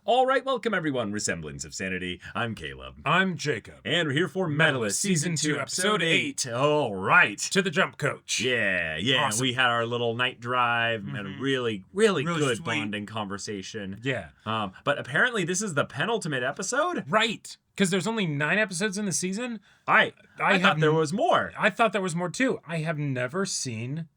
All right, welcome everyone. Semblance of Sanity. I'm Caleb. I'm Jacob. And we're here for Medalist Season 2, Episode 8. All right. To the jump coach. Yeah. Awesome. We had our little night drive and a really good sweet bonding conversation. Yeah. But apparently this is the penultimate episode. Right. Because there's only 9 episodes in the season. I thought there was more. I thought there was more too. I have never seen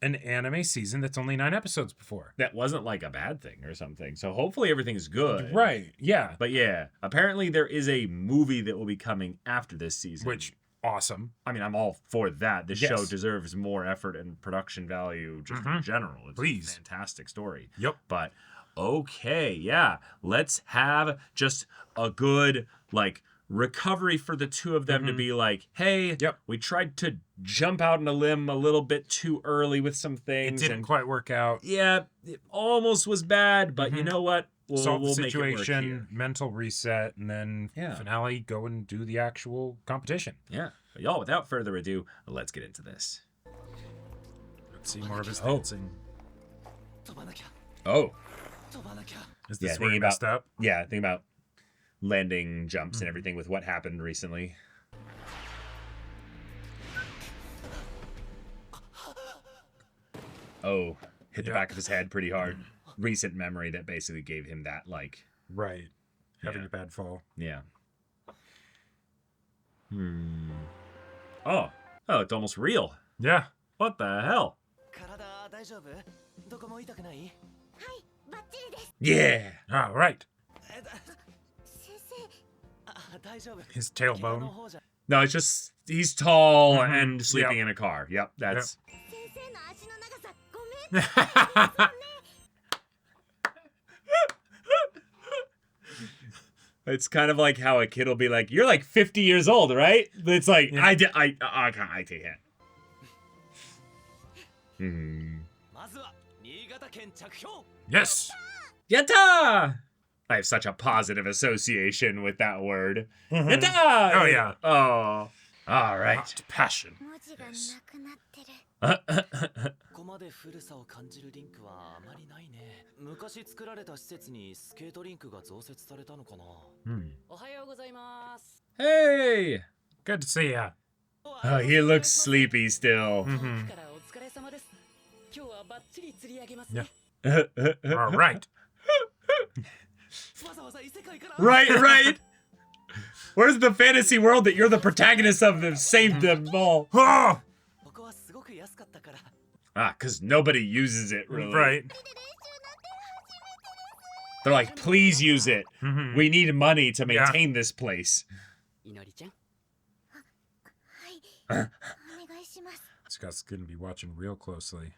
an anime season that's only 9 episodes before. That wasn't like a bad thing or something. So hopefully everything's good. Right. Yeah. But yeah, apparently there is a movie that will be coming after this season. Which, awesome. I mean, I'm all for that. This Yes. show deserves more effort and production value just in general. It's Please. a fantastic story. Yep. But okay, yeah. Let's have just a good, like, recovery for the two of them to be like, hey, we tried to jump out on a limb a little bit too early with some things. It didn't quite work out. Yeah, it almost was bad, but you know what? Solve the we'll make it work situation, here. mental reset, and then finale, go and do the actual competition. Yeah. But y'all, without further ado, let's get into this. Let's see more of his dancing. Oh. Is this where he messed up? Yeah, think about landing jumps and everything with what happened recently. Oh, hit the back of his head pretty hard. Recent memory that basically gave him that, like... Right. Having a bad fall. Yeah. Oh, it's almost real. Yeah. What the hell? Yeah. All right. His tailbone. No, it's just he's tall and sleeping in a car. Yep, that's... It's kind of like how a kid will be like, "You're like 50 years old, right?" It's like, I can't take it. Yes. Yatta! I have such a positive association with that word. Yatta! Oh, yeah. Oh. All right. Passion. Yes. Oh, Hey! good to see ya. Oh, he looks sleepy still. Yeah. All right. Right. Where's the fantasy world that you're the protagonist of that saved them all? Oh! Because nobody uses it, really. Right. They're like, please use it. We need money to maintain this place. Scott's gonna be watching real closely.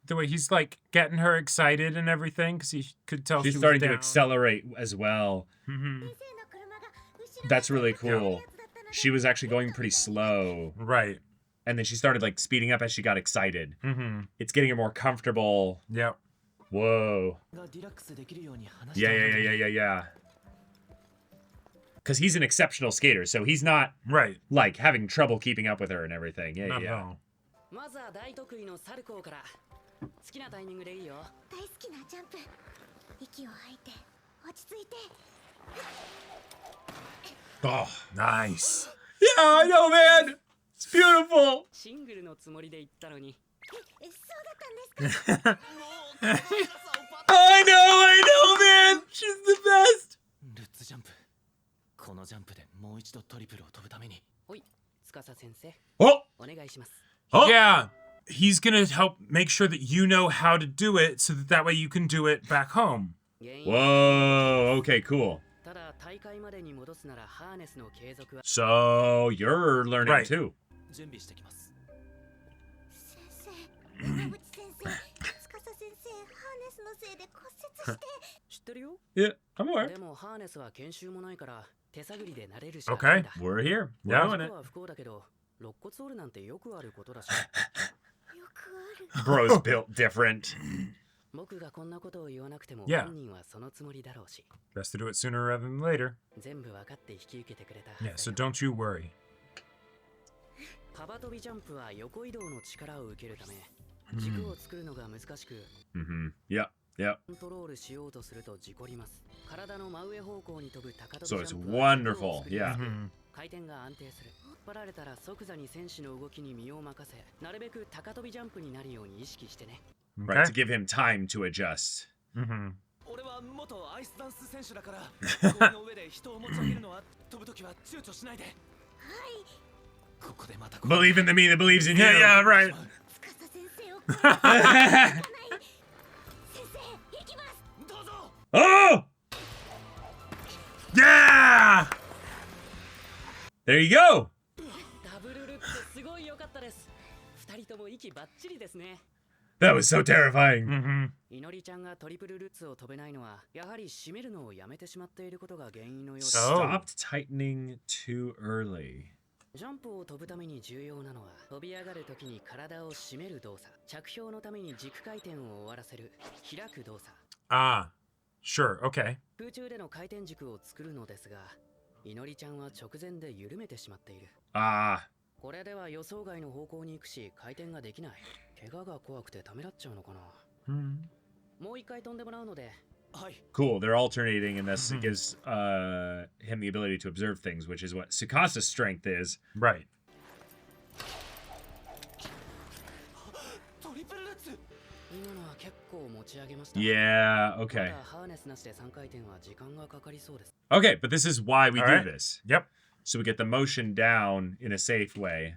The way he's like getting her excited and everything, because he could tell She's she was starting to down. accelerate as well. That's really cool. She was actually going pretty slow. Right. And then she started like speeding up as she got excited. It's getting her more comfortable. Yep. Whoa. Yeah. Because he's an exceptional skater, so he's not like having trouble keeping up with her and everything. Yeah. No. Oh, nice. Yeah, I know, man. It's beautiful. I know, man. She's the best. Oh, yeah. He's gonna help make sure that you know how to do it, so that way you can do it back home. Whoa. Okay, cool. So you're learning too. Yeah, I'm aware. Okay. We're here. We're Yeah. doing it. Bro's built different. Yeah. Best to do it sooner rather than later. Yeah, so don't you worry. Mm-hmm. Yep. Yep. So it's wonderful. Yeah. Mm-hmm. Right, to give him time to adjust. Mm-hmm. Believe in the me that believes in you. Yeah, right. Oh! Yeah! There you go. That was so terrifying. Mm-hmm. Stopped tightening too early. Ah, sure, okay. Ah. これでは予想外の方向に行くし回転ができない。怪我が怖くてためらっちゃうのかな。もう一回飛んでもらうので。Cool. They're alternating, and this gives him the ability to observe things, which is what Sukasa's strength is. Right. Yeah, okay. Okay, but this is why we do this. Yep. So we get the motion down in a safe way.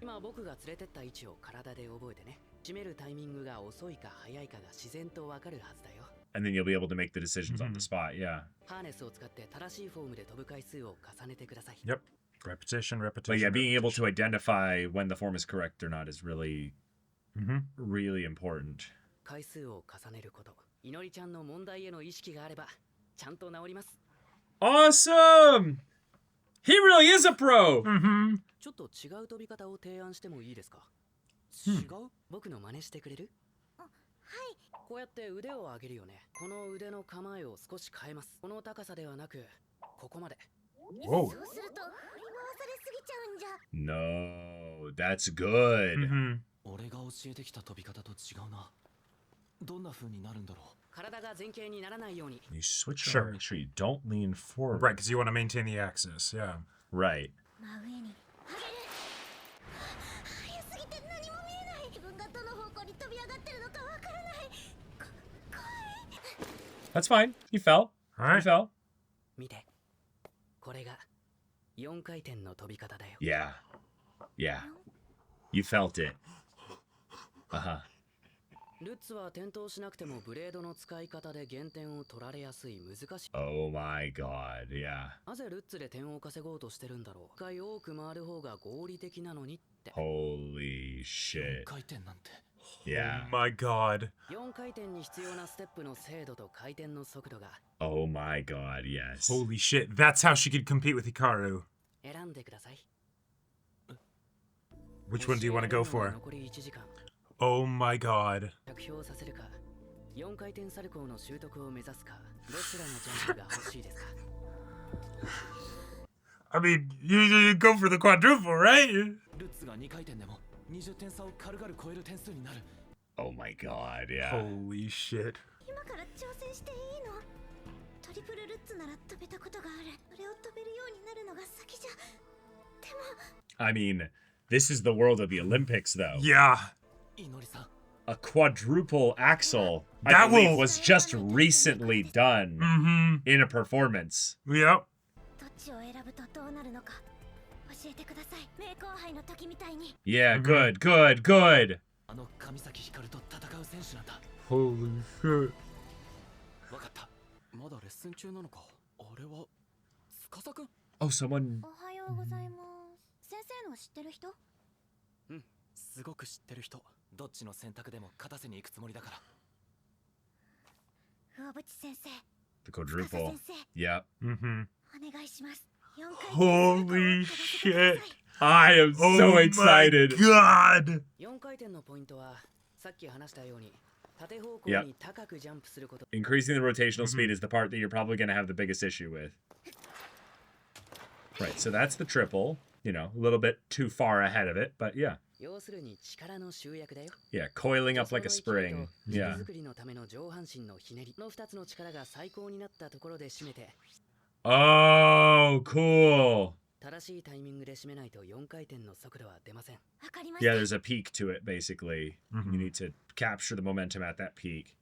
And then you'll be able to make the decisions on the spot, yeah. Yep. Repetition. But yeah, being able to identify when the form is correct or not is really, really important. Awesome! He really is a pro! Mm-hmm. Whoa. No, that's good. Mm-hmm. You switch around, make sure you don't lean forward. Right, because you want to maintain the axis, yeah. Right. That's fine. He fell. All right. He fell. Yeah. Yeah. You felt it. Uh-huh. Oh my god, yeah. Holy shit. Yeah. Oh my god. Oh my god, yes. Holy shit. That's how she could compete with Hikaru. Which one do you want to go for? Oh my god. I mean, you go for the quadruple, right? Oh my god, yeah. Holy shit. I mean, this is the world of the Olympics, though. Yeah. A quadruple axel, I believe, was just recently done in a performance. Yep. Yeah, good, good, good. Holy shit. Oh, someone... The quadruple. Yep. Holy shit. I am so excited. Oh my god. Yep. Increasing the rotational speed is the part that you're probably going to have the biggest issue with. Right, so that's the triple. You know, a little bit too far ahead of it, but yeah. Yeah, coiling up like a spring. Yeah. Oh, cool. Yeah, there's a peak to it, basically. You need to capture the momentum at that peak.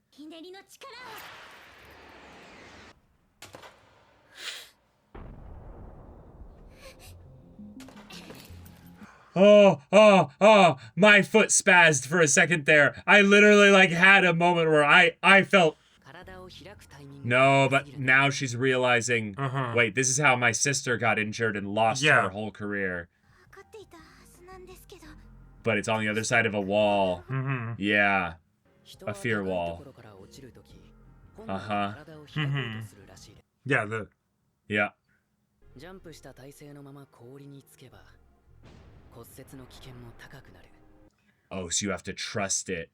Oh, my foot spazzed for a second there. I literally like had a moment where I felt no, but now she's realizing, wait, this is how my sister got injured and lost her whole career. But it's on the other side of a wall. Yeah. A fear wall. Yeah, Yeah. Oh, so you have to trust it.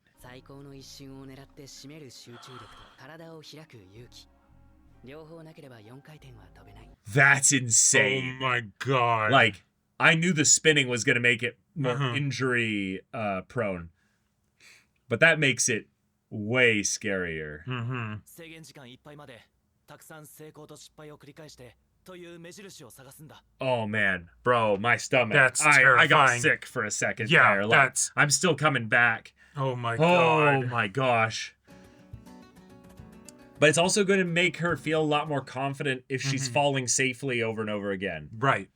That's insane. Oh my god. Like, I knew the spinning was going to make it more injury prone. But that makes it way scarier. Oh man, bro, my stomach. That's I got sick for a second there. Like, I'm still coming back. Oh my god. Oh my gosh. But it's also going to make her feel a lot more confident if she's falling safely over and over again. Right.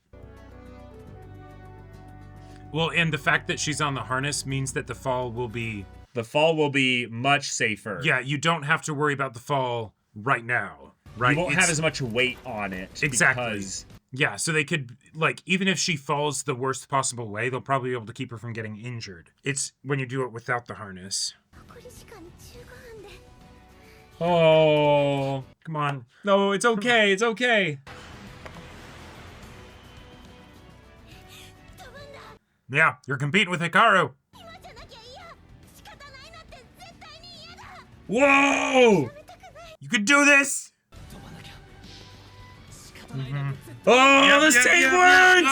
Well, and the fact that she's on the harness means that the fall will be... The fall will be much safer. Yeah, you don't have to worry about the fall right now. Right? You won't have as much weight on it. Exactly. Because... Yeah, so they could, like, even if she falls the worst possible way, they'll probably be able to keep her from getting injured. It's when you do it without the harness. Oh, come on. No, it's okay. It's okay. Yeah, you're competing with Hikaru. Whoa! You could do this! Oh, the same words!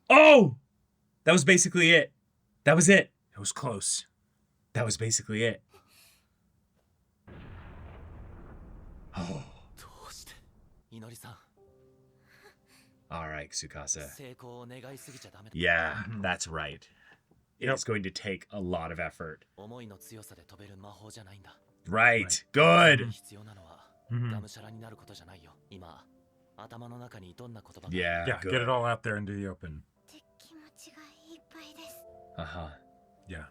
Oh! That was basically it. That was it. It was close. That was basically it. Oh. All right, Tsukasa. Yeah, that's right. It's going to take a lot of effort. Right. Good. Yeah, good. Get it all out there into the open. Uh-huh. Yeah.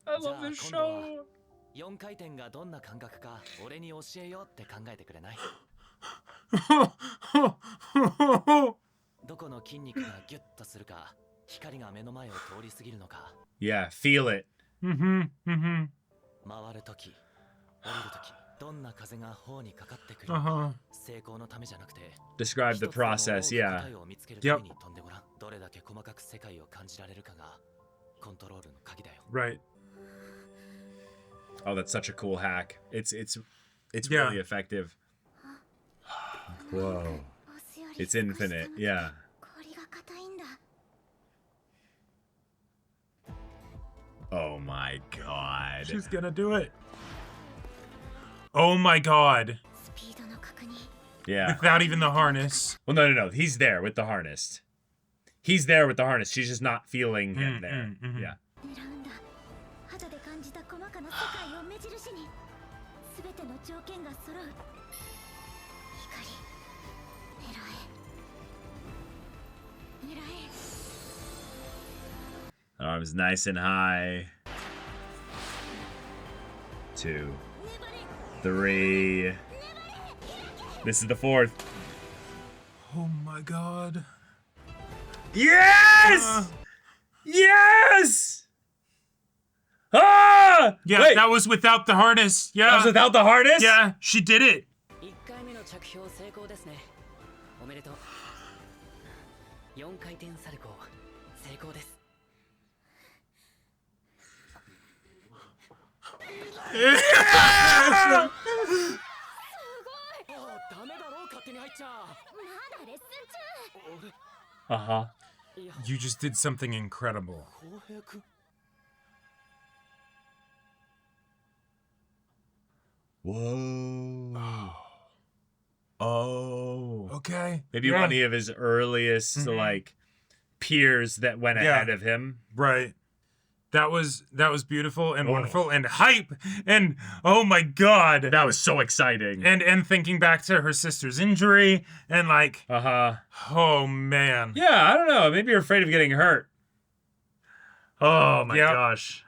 I love this show. 4回転がどんな感覚か俺に教えようって考えてくれないどこの筋肉がギュッとするか光が目の前を通り過ぎるのか Yeah, feel it. 回るとき降りるときどんな風が頬にかかってくるのか成功のためじゃなくて Describe the process, yeah. どれだけ細かく世界を感じられるかがコントロールの鍵だよ Right. Oh, that's such a cool hack. It's really effective. Whoa. It's infinite, yeah. Oh my god. She's gonna do it. Oh my god. Yeah. Without even the harness. Well, no. He's there with the harness. He's there with the harness. She's just not feeling him there. Yeah. Arms nice and high. 2, 3. This is the 4th. Oh my god. Yes! Yes! Ah! Yeah, Wait. that was without the harness. Yeah. That was without the harness? Yeah, she did it. 1回目の着氷成功ですねおめでとう4回転サルコー成功です Yeah! Uh-huh. You just did something incredible. Whoa. Oh. Okay. Maybe one of his earliest like peers that went ahead of him. Right. That was beautiful and wonderful and hype and oh my god. That was so exciting. And thinking back to her sister's injury and like oh man. Yeah, I don't know. Maybe you're afraid of getting hurt. Oh my gosh.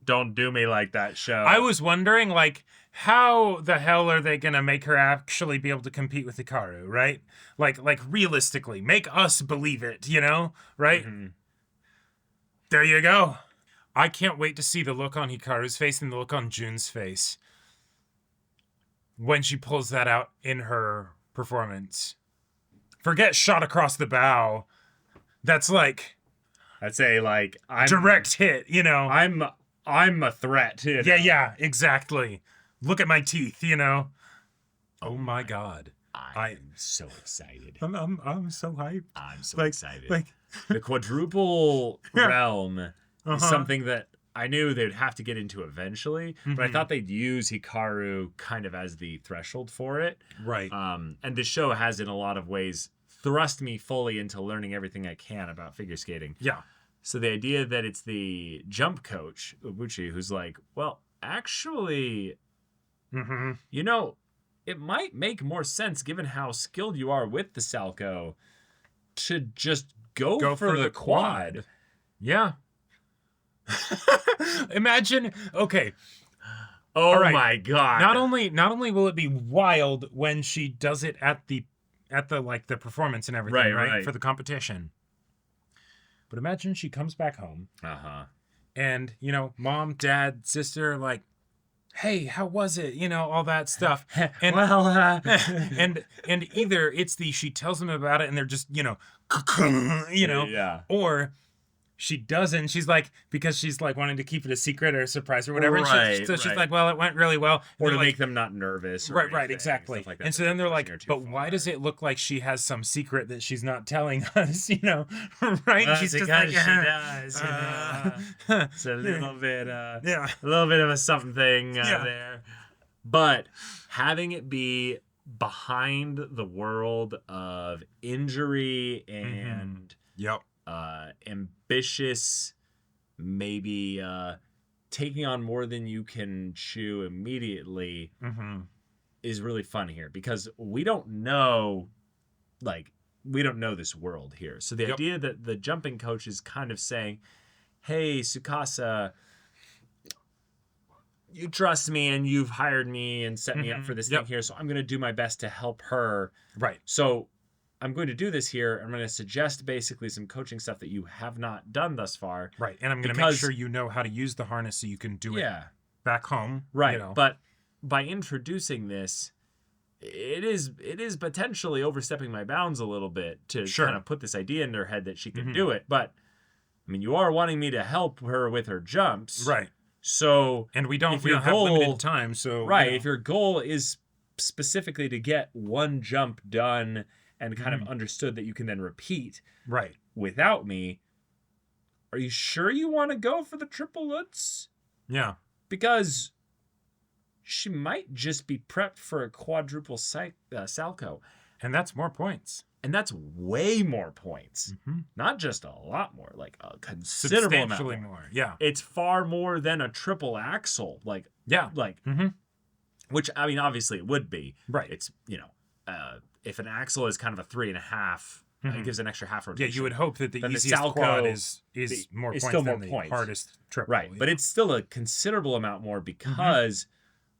Don't do me like that, show. I was wondering, like, how the hell are they gonna make her actually be able to compete with Hikaru, right? Like realistically, make us believe it, you know, right? Mm-hmm. There you go. I can't wait to see the look on Hikaru's face and the look on Jun's face when she pulls that out in her performance. Forget shot across the bow. That's like I'd say like direct hit, you know. I'm a threat. You know? Yeah, exactly. Look at my teeth, you know. Oh my god. I'm so excited. I'm so hyped. I'm so excited. Like the quadruple realm is something that I knew they'd have to get into eventually, but I thought they'd use Hikaru kind of as the threshold for it. Right. And the show has in a lot of ways thrust me fully into learning everything I can about figure skating. Yeah. So the idea that it's the jump coach, Ubuchi, who's like, well, actually, you know, it might make more sense given how skilled you are with the Salco to just go for the quad. Yeah. Imagine, okay. Oh my god. Not only will it be wild when she does it at the like the performance and everything, right? For the competition. But imagine she comes back home. And, you know, mom, dad, sister, like, hey, how was it? You know, all that stuff. And and either it's she tells them about it and they're just, you know, or she doesn't. She's like, because she's like wanting to keep it a secret or a surprise or whatever. Right, so she's like, well, it went really well. Or to like, make them not nervous. Or right, anything, exactly. like that. And so then they're like, but why does it look like she has some secret that she's not telling us, you know? Right? She's just like, she does. It's a little bit, a little bit of a something there. But having it be behind the world of injury and ambitious, maybe taking on more than you can chew immediately is really fun here because we don't know this world here. So the idea that the jumping coach is kind of saying, hey, Tsukasa, you trust me and you've hired me and set me up for this thing here, so I'm going to do my best to help her. Right. So I'm going to do this here. I'm going to suggest basically some coaching stuff that you have not done thus far. Right. And I'm going to make sure you know how to use the harness so you can do it back home. Right. You know. But by introducing this, it is potentially overstepping my bounds a little bit to kind of put this idea in their head that she can do it. But I mean, you are wanting me to help her with her jumps. Right. So and we don't have limited time, so right, if your goal is specifically to get one jump done and kind of understood that you can then repeat without me, are you sure you want to go for the triplets? Yeah. Because she might just be prepped for a quadruple Salco. And that's more points. And that's way more points. Not just a lot more, like a considerable amount more. Yeah. It's far more than a triple axle. Which, I mean, obviously it would be. Right. It's, you know, if an axle is kind of a 3.5, it gives an extra half rotation. Yeah, you would hope that the easiest quad is more points still than more the points. hardest triple. Right, but it's still a considerable amount more because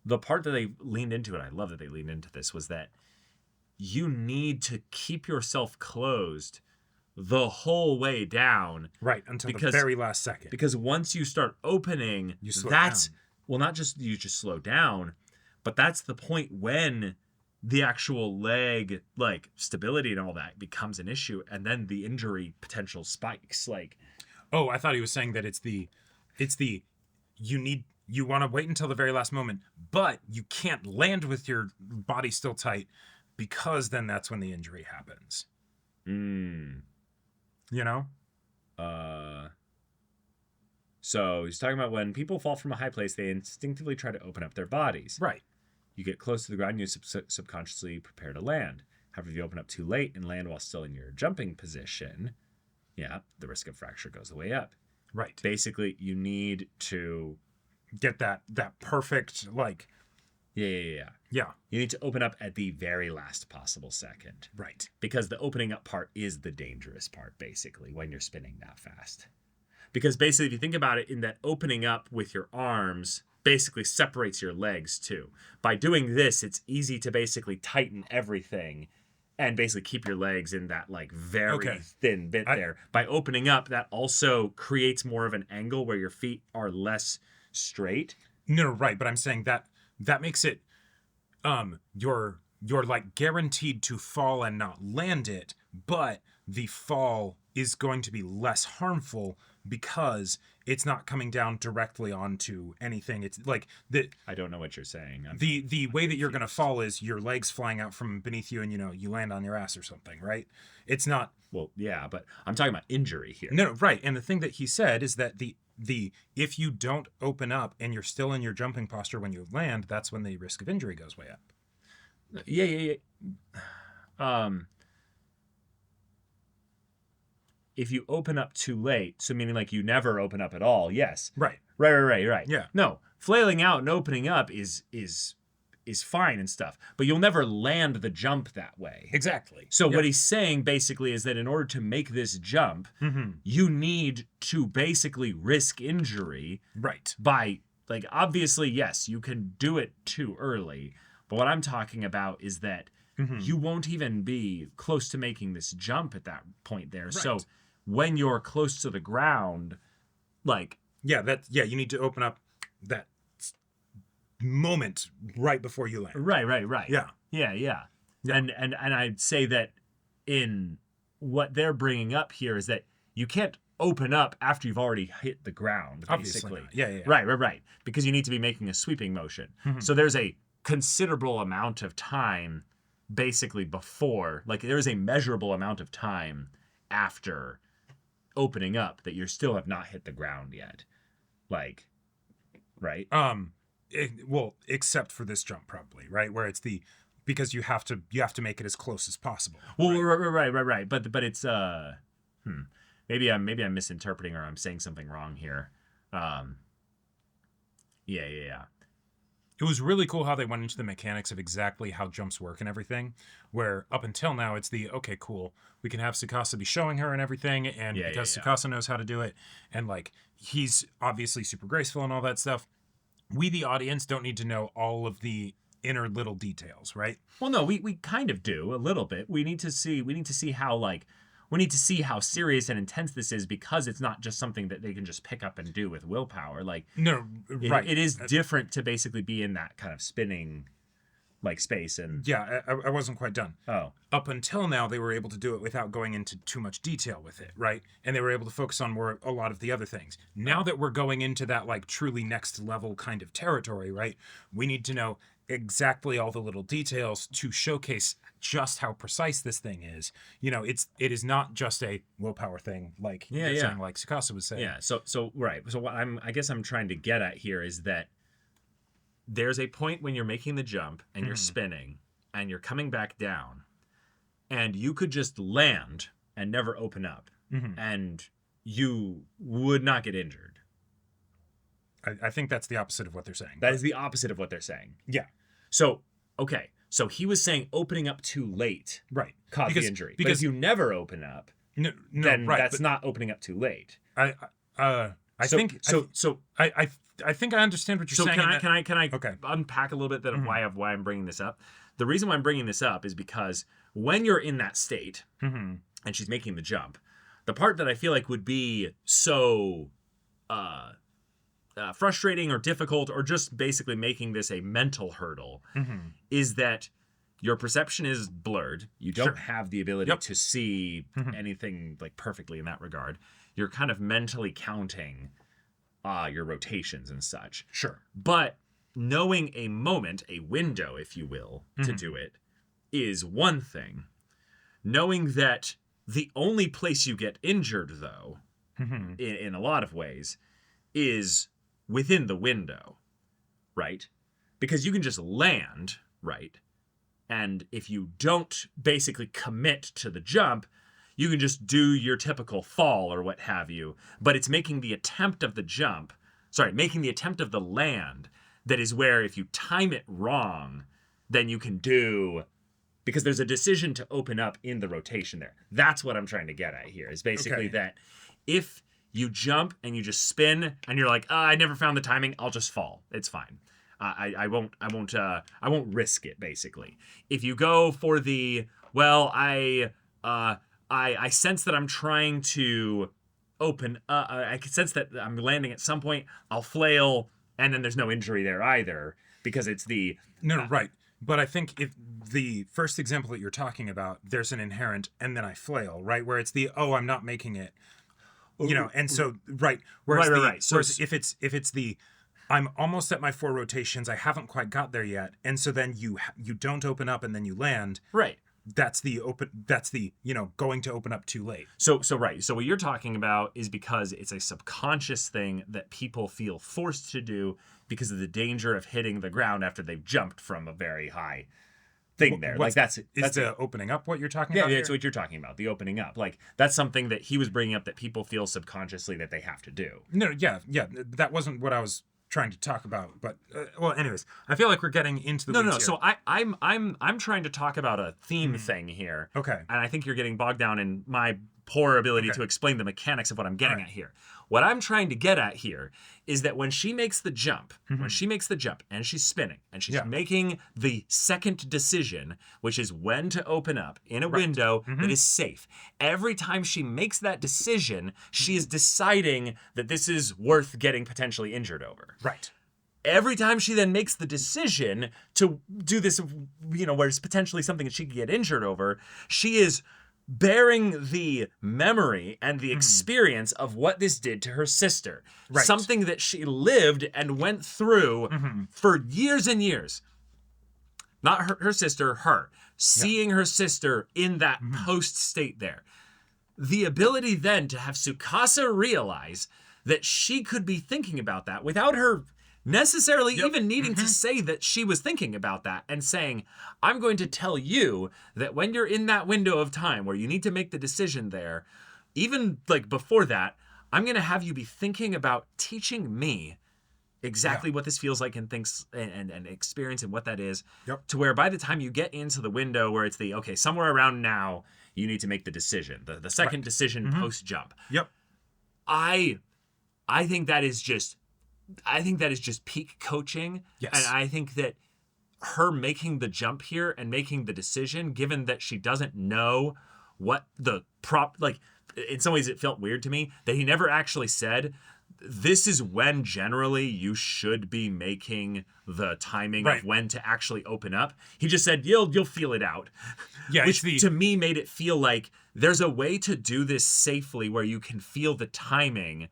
the part that they leaned into, and I love that they leaned into this, was that you need to keep yourself closed the whole way down. Right, until the very last second. Because once you start opening, you slow down. Well, not just you just slow down, but that's the point when the actual leg, like stability and all that becomes an issue, and then the injury potential spikes. Like, oh, I thought he was saying that you want to wait until the very last moment, but you can't land with your body still tight because then that's when the injury happens. You know? So he's talking about when people fall from a high place, they instinctively try to open up their bodies. Right. You get close to the ground, you subconsciously prepare to land. However, if you open up too late and land while still in your jumping position, yeah, the risk of fracture goes way up. Right. Basically, you need to get that perfect, like... Yeah. You need to open up at the very last possible second. Right. Because the opening up part is the dangerous part, basically, when you're spinning that fast. Because basically, if you think about it, in that opening up with your arms basically separates your legs too. By doing this, it's easy to basically tighten everything and basically keep your legs in that like very thin bit there. By opening up, that also creates more of an angle where your feet are less straight. No, right. But I'm saying that makes it you're like guaranteed to fall and not land it, but the fall is going to be less harmful because it's not coming down directly onto anything. It's like I don't know what you're saying. The way that you're going to fall is your legs flying out from beneath you and you land on your ass or something, right? It's not... Well, yeah, but I'm talking about injury here. No, right. And the thing that he said is that the if you don't open up and you're still in your jumping posture when you land, that's when the risk of injury goes way up. Yeah. If you open up too late, so meaning like you never open up at all, yes. Right. Yeah. No, flailing out and opening up is fine and stuff, but you'll never land the jump that way. Exactly. So what he's saying basically is that in order to make this jump, you need to basically risk injury. Right. By, like, obviously, yes, you can do it too early, but what I'm talking about is that you won't even be close to making this jump at that point there. Right. So when you're close to the ground, like... you need to open up that moment right before you land. Right. Yeah. And I'd say that in what they're bringing up here is that you can't open up after you've already hit the ground, basically. Yeah. Right. Because you need to be making a sweeping motion. So there's a considerable amount of time basically before, like there's a measurable amount of time after opening up that you still have not hit the ground yet. Like, right? Well, except for this jump probably, right? Where it's because you have to make it as close as possible. Well, right. But it's maybe I'm misinterpreting or I'm saying something wrong here. Yeah. It was really cool how they went into the mechanics of exactly how jumps work and everything, where up until now it's okay, cool, we can have Tsukasa be showing her and everything, and because Tsukasa knows how to do it, and like he's obviously super graceful and all that stuff, we the audience don't need to know all of the inner little details, right? Well, no, we kind of do a little bit. We need to see how serious and intense this is, because it's not just something that they can just pick up and do with willpower. Like, no, right. It is different to basically be in that kind of spinning like space. And yeah, I wasn't quite done. Oh. Up until now, they were able to do it without going into too much detail with it, right? And they were able to focus on a lot of the other things. Now that we're going into that like truly next level kind of territory, right? We need to know exactly all the little details to showcase just how precise this thing is. It is not just a willpower thing, like saying, like Tsukasa was saying. Yeah. So right. So what I guess I'm trying to get at here is that there's a point when you're making the jump and you're spinning and you're coming back down, and you could just land and never open up, and you would not get injured. I think that's the opposite of what they're saying. That is the opposite of what they're saying. Yeah. So, okay. So he was saying opening up too late caused the injury. Because if you never open up, then that's not opening up too late. I think I understand what you're saying. Can I unpack a little bit that why I'm bringing this up? The reason why I'm bringing this up is because when you're in that state and she's making the jump, the part that I feel like would be so frustrating or difficult, or just basically making this a mental hurdle, is that your perception is blurred. You don't have the ability to see anything like perfectly in that regard. You're kind of mentally counting your rotations and such. Sure. But knowing a moment, a window, if you will, to do it, is one thing. Knowing that the only place you get injured, though, in a lot of ways, is within the window, right? Because you can just land, right? And if you don't basically commit to the jump, you can just do your typical fall or what have you. But it's making the attempt of the land that is where if you time it wrong, then you can do... Because there's a decision to open up in the rotation there. That's what I'm trying to get at here, is basically that if you jump and you just spin and you're like, I never found the timing, I'll just fall. It's fine. I won't risk it, basically. If you go for the, I sense that I'm trying to open, I can sense that I'm landing at some point, I'll flail, and then there's no injury there either, because it's the... No, right. But I think if the first example that you're talking about, there's an inherent, and then I flail, right? Where it's the, I'm not making it, and so, right. Right. So if it's the, I'm almost at my 4 rotations, I haven't quite got there yet, and so then you don't open up and then you land. Right. That's the going to open up too late. So right. So what you're talking about is because it's a subconscious thing that people feel forced to do because of the danger of hitting the ground after they've jumped from a very high thing there. That's the opening up what you're talking about? Yeah, that's what you're talking about. The opening up. Like, that's something that he was bringing up that people feel subconsciously that they have to do. No, yeah. That wasn't what I was trying to talk about, but anyways, I feel like we're getting into the weeds here. So I'm trying to talk about a theme thing here. Okay. And I think you're getting bogged down in my poor ability to explain the mechanics of what I'm getting at here. What I'm trying to get at here is that when she makes the jump, and she's spinning, and she's making the second decision, which is when to open up in a window that is safe. Every time she makes that decision, she is deciding that this is worth getting potentially injured over. Right. Every time she then makes the decision to do this, where it's potentially something that she could get injured over, she is bearing the memory and the experience of what this did to her sister. Right. Something that she lived and went through for years and years. Not her sister, her. Seeing her sister in that post state there. The ability then to have Tsukasa realize that she could be thinking about that without her necessarily even needing to say that she was thinking about that, and saying, I'm going to tell you that when you're in that window of time where you need to make the decision there, even like before that, I'm going to have you be thinking about teaching me exactly what this feels like and thinks and experience and what that is, to where by the time you get into the window where it's the, somewhere around now, you need to make the decision, the second decision post jump. I think that is just peak coaching. Yes. And I think that her making the jump here and making the decision, given that she doesn't know what the in some ways it felt weird to me that he never actually said, this is when generally you should be making the timing of when to actually open up. He just said, you'll feel it out. Yeah, which to me made it feel like there's a way to do this safely where you can feel the timing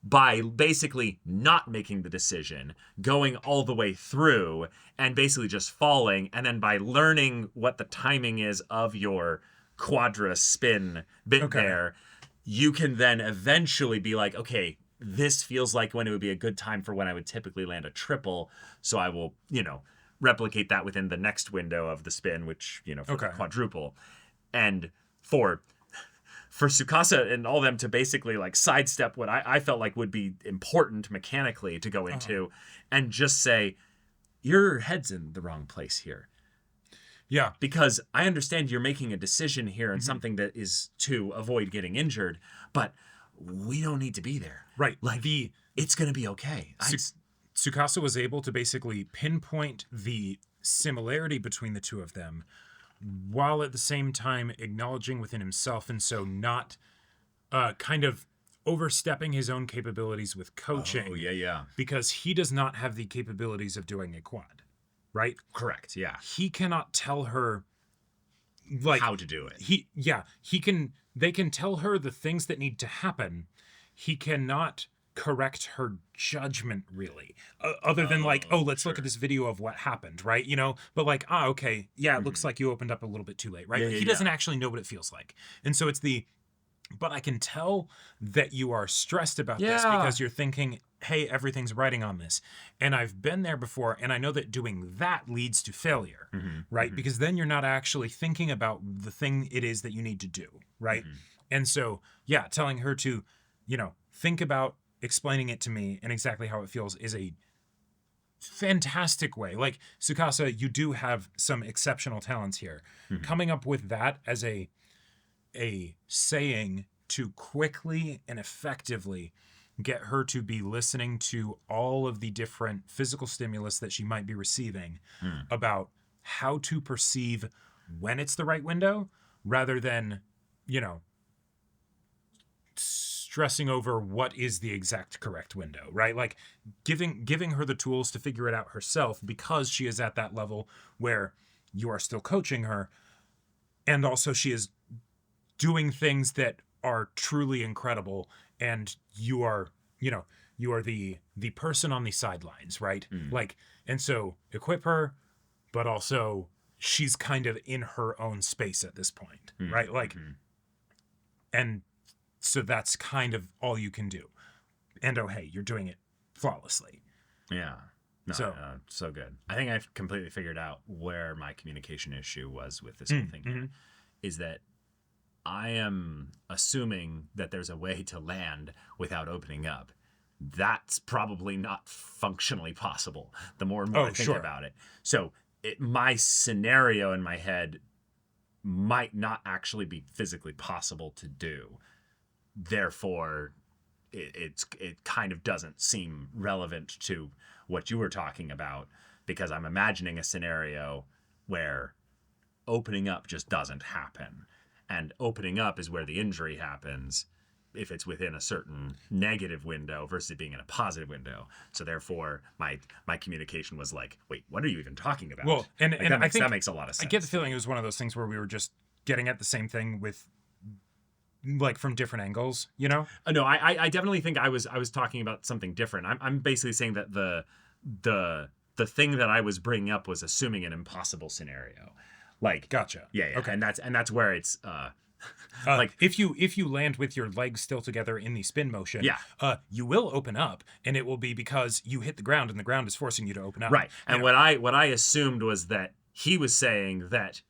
by basically not making the decision, going all the way through, and basically just falling, and then by learning what the timing is of your quadra spin bit there, you can then eventually be like, okay, this feels like when it would be a good time for when I would typically land a triple, so I will, replicate that within the next window of the spin, which, for the quadruple. And for Tsukasa and all them to basically like sidestep what I felt like would be important mechanically to go into and just say, your head's in the wrong place here. Yeah. Because I understand you're making a decision here and something that is to avoid getting injured, but we don't need to be there. Right. Like, it's going to be okay. Tsukasa was able to basically pinpoint the similarity between the two of them, while at the same time acknowledging within himself, and so not kind of overstepping his own capabilities with coaching. Oh, yeah. Because he does not have the capabilities of doing a quad, right? Correct, yeah. He cannot tell her like how to do it. They can tell her the things that need to happen. He cannot correct her judgment really, other than like, oh, let's look at this video of what happened, right? You know, but like, okay, yeah, it looks like you opened up a little bit too late, right? He doesn't actually know what it feels like. And so it's but I can tell that you are stressed about this because you're thinking, hey, everything's riding on this. And I've been there before, and I know that doing that leads to failure, right? Because then you're not actually thinking about the thing it is that you need to do, right? And so, yeah, telling her to, think about explaining it to me and exactly how it feels is a fantastic way. Like, Tsukasa, you do have some exceptional talents here. Coming up with that as a saying to quickly and effectively get her to be listening to all of the different physical stimulus that she might be receiving about how to perceive when it's the right window, rather than, stressing over what is the exact correct window, right? Like giving her the tools to figure it out herself, because she is at that level where you are still coaching her, and also she is doing things that are truly incredible, and you are the person on the sidelines, right? Like, and so equip her, but also she's kind of in her own space at this point, right? Like, and so that's kind of all you can do. And oh, hey, you're doing it flawlessly. Yeah. No, so good. I think I've completely figured out where my communication issue was with this whole thing. Is that I am assuming that there's a way to land without opening up. That's probably not functionally possible the more and more I think about it. So my scenario in my head might not actually be physically possible to do. Therefore, it kind of doesn't seem relevant to what you were talking about, because I'm imagining a scenario where opening up just doesn't happen. And opening up is where the injury happens if it's within a certain negative window versus it being in a positive window. So therefore, my communication was like, wait, what are you even talking about? Well, and I think that makes a lot of sense. I get the feeling it was one of those things where we were just getting at the same thing with, like, from different angles, No, I definitely think I was talking about something different. I'm basically saying that the thing that I was bringing up was assuming an impossible scenario. Like, gotcha. Yeah. Okay. And that's where it's like if you land with your legs still together in the spin motion, you will open up, and it will be because you hit the ground and the ground is forcing you to open up. Right. And what I assumed was that he was saying that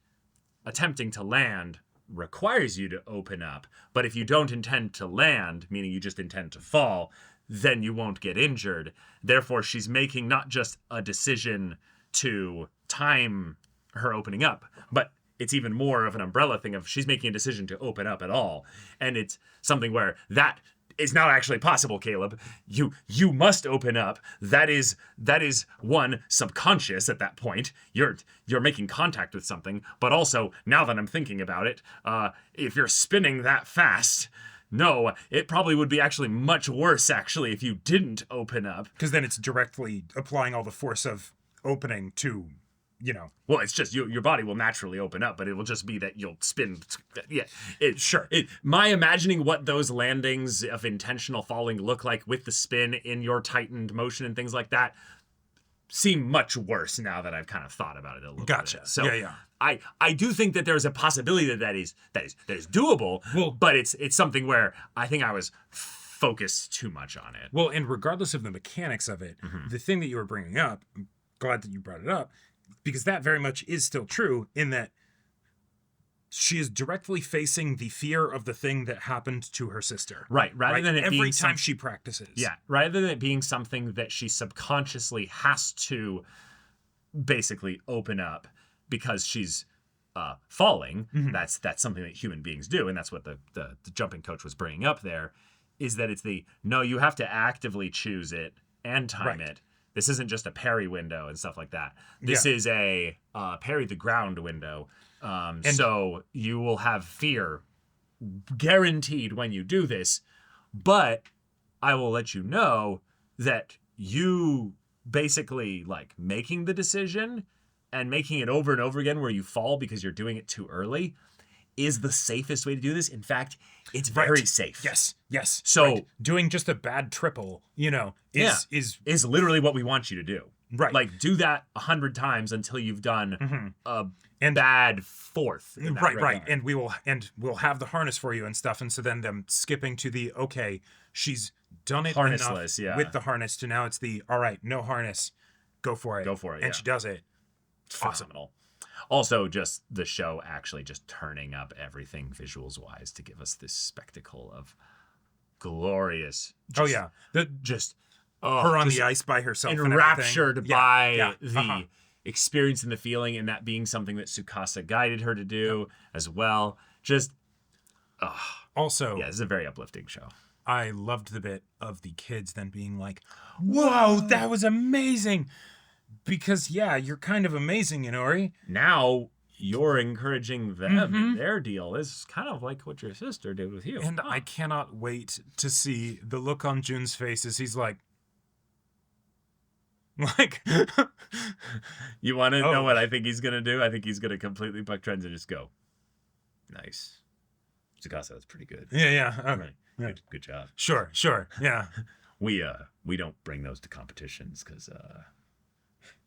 attempting to land requires you to open up, but if you don't intend to land, meaning you just intend to fall, then you won't get injured. Therefore, she's making not just a decision to time her opening up, but it's even more of an umbrella thing of she's making a decision to open up at all. And it's something where that is not actually possible, Caleb. You must open up. That is one, subconscious at that point. You're making contact with something, but also, now that I'm thinking about it, if you're spinning that fast, no, it probably would be actually much worse actually if you didn't open up. Because then it's directly applying all the force of opening to, Well, it's just your body will naturally open up, but it will just be that you'll spin. Yeah, my imagining what those landings of intentional falling look like with the spin in your tightened motion and things like that seem much worse now that I've kind of thought about it a little Gotcha. bit. So yeah. I do think that there's a possibility that is doable. Well, but it's something where I think I was focused too much on it. Well, and regardless of the mechanics of it, the thing that you were bringing up, I'm glad that you brought it up, because that very much is still true, in that she is directly facing the fear of the thing that happened to her sister. Right. Rather than it every being time she practices. Yeah. Rather than it being something that she subconsciously has to basically open up because she's falling. That's something that human beings do, and that's what the jumping coach was bringing up there, is that it's no, you have to actively choose it and time it. This isn't just a parry window and stuff like that. This is a parry the ground window. So you will have fear guaranteed when you do this, but I will let you know that you basically like making the decision and making it over and over again where you fall because you're doing it too early is the safest way to do this. In fact, it's very safe. Yes. So doing just a bad triple, is literally what we want you to do. Right. Like, do that 100 times until you've done a bad fourth. Right. And we'll have the harness for you and stuff. And so then them skipping to the, okay, she's done it harnessless, with the harness to now it's the, all right, no harness, go for it. And she does it. Phenomenal. Also, just the show actually just turning up everything visuals wise to give us this spectacle of glorious. Her on the ice by herself, enraptured by the experience and the feeling, and that being something that Tsukasa guided her to do as well. Just also, it's a very uplifting show. I loved the bit of the kids then being like, "Whoa, that was amazing!" Because you're kind of amazing, Inori. Now you're encouraging them in their deal. This is kind of like what your sister did with you. And I cannot wait to see the look on Jun's face as he's like, you want to know what I think he's gonna do? I think he's gonna completely buck trends and just go, nice. Tsukasa, that's pretty good. Yeah. Okay. Right. Good job. Sure. Yeah. We don't bring those to competitions because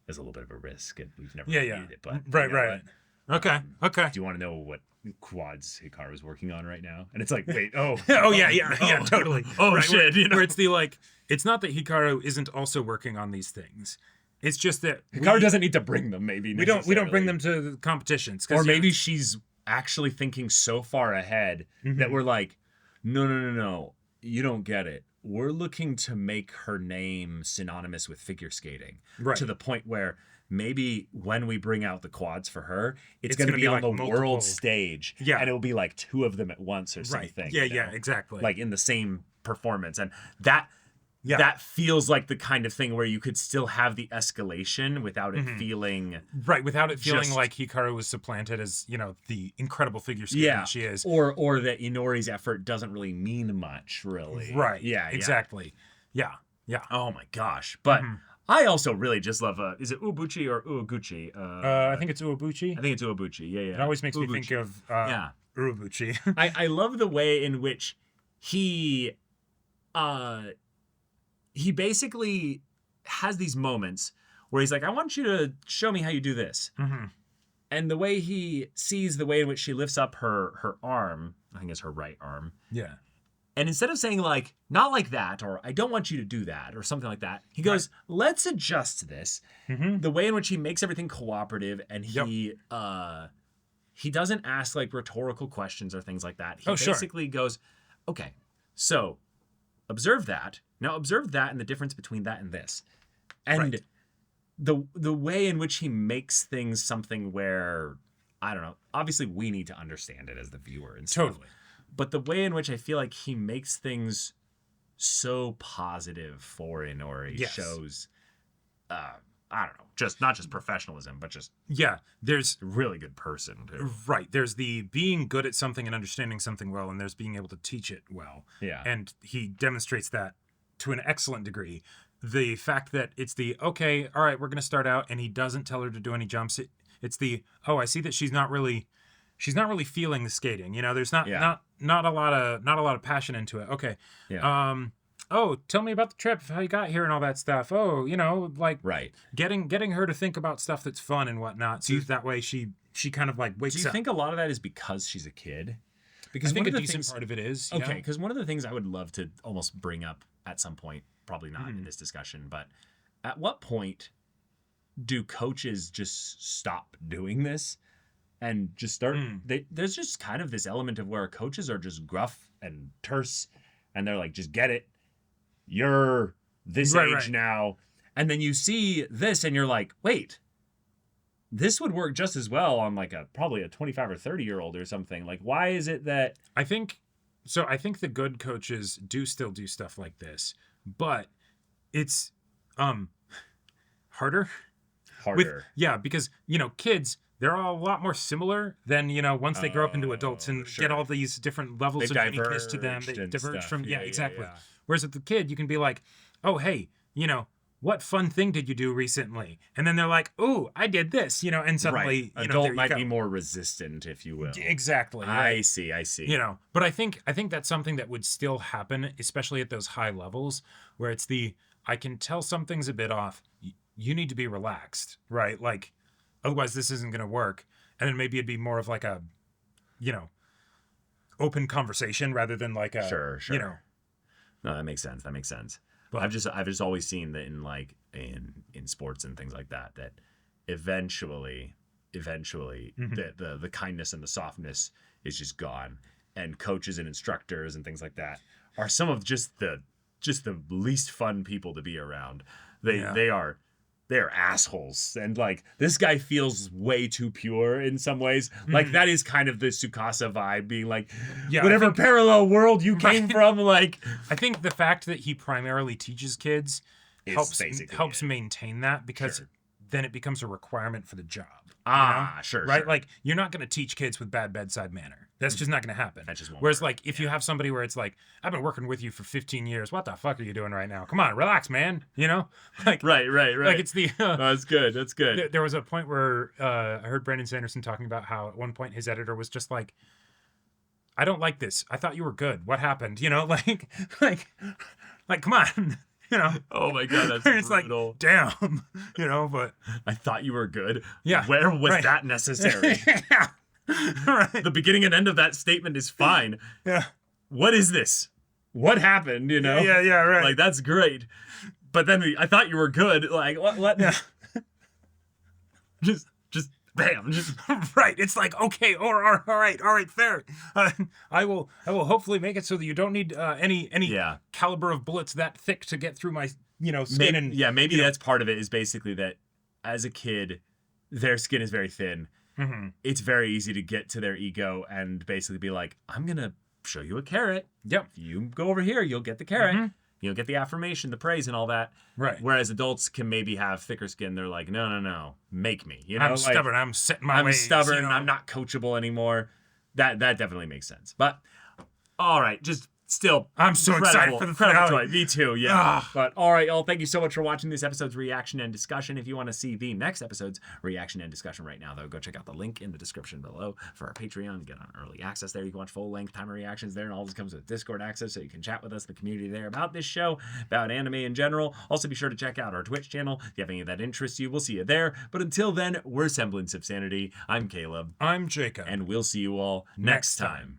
there's a little bit of a risk and we've never needed it. But right. Okay. Do you want to know what quads Hikaru's working on right now? And it's like, wait, totally. Right, shit. Where it's the it's not that Hikaru isn't also working on these things. It's just that Hikaru doesn't need to bring them. Maybe we don't bring them to the competitions, or maybe she's actually thinking so far ahead that we're like, no, you don't get it. We're looking to make her name synonymous with figure skating, to the point where maybe when we bring out the quads for her, it's going to be on the world stage, and it'll be like 2 of them at once or something. Yeah, exactly. Like in the same performance, and that feels like the kind of thing where you could still have the escalation without it feeling without it feeling like Hikaru was supplanted as the incredible figure skater she is, or that Inori's effort doesn't really mean much, really. Right. Yeah. Exactly. Yeah. Oh my gosh, but. I also really just love, is it Uebuchi or Ueguchi? I think it's Uebuchi. I think it's Uebuchi, yeah. It always makes me think of Uebuchi. I love the way in which he basically has these moments where he's like, I want you to show me how you do this. And the way he sees the way in which she lifts up her arm, I think it's her right arm. Yeah. And instead of saying like, not like that, or I don't want you to do that, or something like that, he goes, let's adjust this. The way in which he makes everything cooperative, and he doesn't ask like rhetorical questions or things like that. He basically goes, okay, so observe that. Now observe that and the difference between that and this. And the way in which he makes things something where, I don't know, obviously we need to understand it as the viewer and stuff. Totally. But the way in which I feel like he makes things so positive for Inori shows, I don't know, just not just professionalism, but just there's a really good person too. Right. There's the being good at something and understanding something well, and there's being able to teach it well. Yeah. And he demonstrates that to an excellent degree. The fact that it's the, okay, all right, we're going to start out, and he doesn't tell her to do any jumps. It's the, I see that she's not really feeling the skating. There's not a lot of passion into it. Okay. Yeah. Tell me about the trip, how you got here and all that stuff. Getting her to think about stuff that's fun and whatnot. So that way she kind of like wakes up. Do you think a lot of that is because she's a kid? Because I think a decent part of it is. Okay, because one of the things I would love to almost bring up at some point, probably not in this discussion, but at what point do coaches just stop doing this? And just start. There's just kind of this element of where coaches are just gruff and terse, and they're like, "Just get it. You're this age now." And then you see this, and you're like, "Wait, this would work just as well on like probably a 25 or 30-year-old or something." Like, why is it that? I think the good coaches do still do stuff like this, but it's harder. Because kids. They're all a lot more similar than, once they grow up into adults and get all these different levels of uniqueness to them. They diverge from, exactly. Yeah. Whereas with the kid, you can be like, oh, hey, what fun thing did you do recently? And then they're like, "Ooh, I did this," and suddenly, adult might be more resistant, if you will. Exactly. Right? I see. But I think that's something that would still happen, especially at those high levels, where it's I can tell something's a bit off. You need to be relaxed, right? Like, otherwise this isn't going to work. And then maybe it'd be more of like a, open conversation rather than like a, sure. No, that makes sense. But I've just always seen that in sports and things like that eventually the kindness and the softness is just gone, and coaches and instructors and things like that are some of just the least fun people to be around. They're assholes, and this guy feels way too pure in some ways. Like that is kind of the Tsukasa vibe, being whatever parallel world you came from. I think the fact that he primarily teaches kids helps maintain that, because then it becomes a requirement for the job. Sure. Right? Like, you're not going to teach kids with bad bedside manner. That's just not going to happen. That just won't Whereas, work. if you have somebody where it's I've been working with you for 15 years. What the fuck are you doing right now? Come on, relax, man. Right. Like, it's the... that's good. There was a point where I heard Brandon Sanderson talking about how at one point his editor was just like, I don't like this. I thought you were good. What happened? Like, come on. Oh my god, that's it's brutal. Like, damn, but I thought you were good. Yeah, where was that necessary? Yeah, right. The beginning and end of that statement is fine. Yeah, what is this? What happened? Yeah, right. Like, that's great, but then I thought you were good. Like, what? Yeah. just bam, just right. It's like, okay, all right, fair. I will hopefully make it so that you don't need any caliber of bullets that thick to get through my skin. Maybe that's part of it, is basically that as a kid, their skin is very thin. Mm-hmm. It's very easy to get to their ego and basically be like, I'm gonna show you a carrot. Yep. If you go over here, you'll get the carrot. Mm-hmm. You'll get the affirmation, the praise, and all that. Right. Whereas adults can maybe have thicker skin. They're like, no, make me. I'm stubborn. I'm set in my ways. I'm stubborn. I'm not coachable anymore. That definitely makes sense. But all right, just still, I'm so excited for the finale. Me too. Yeah. But all right, y'all. Thank you so much for watching this episode's reaction and discussion. If you want to see the next episode's reaction and discussion right now, though, go check out the link in the description below for our Patreon. Get on early access there. You can watch full length timer reactions there, and all this comes with Discord access, so you can chat with us, the community there, about this show, about anime in general. Also, be sure to check out our Twitch channel if you have any of that interests you. We'll see you there. But until then, we're Semblance of Sanity. I'm Caleb. I'm Jacob. And we'll see you all next time.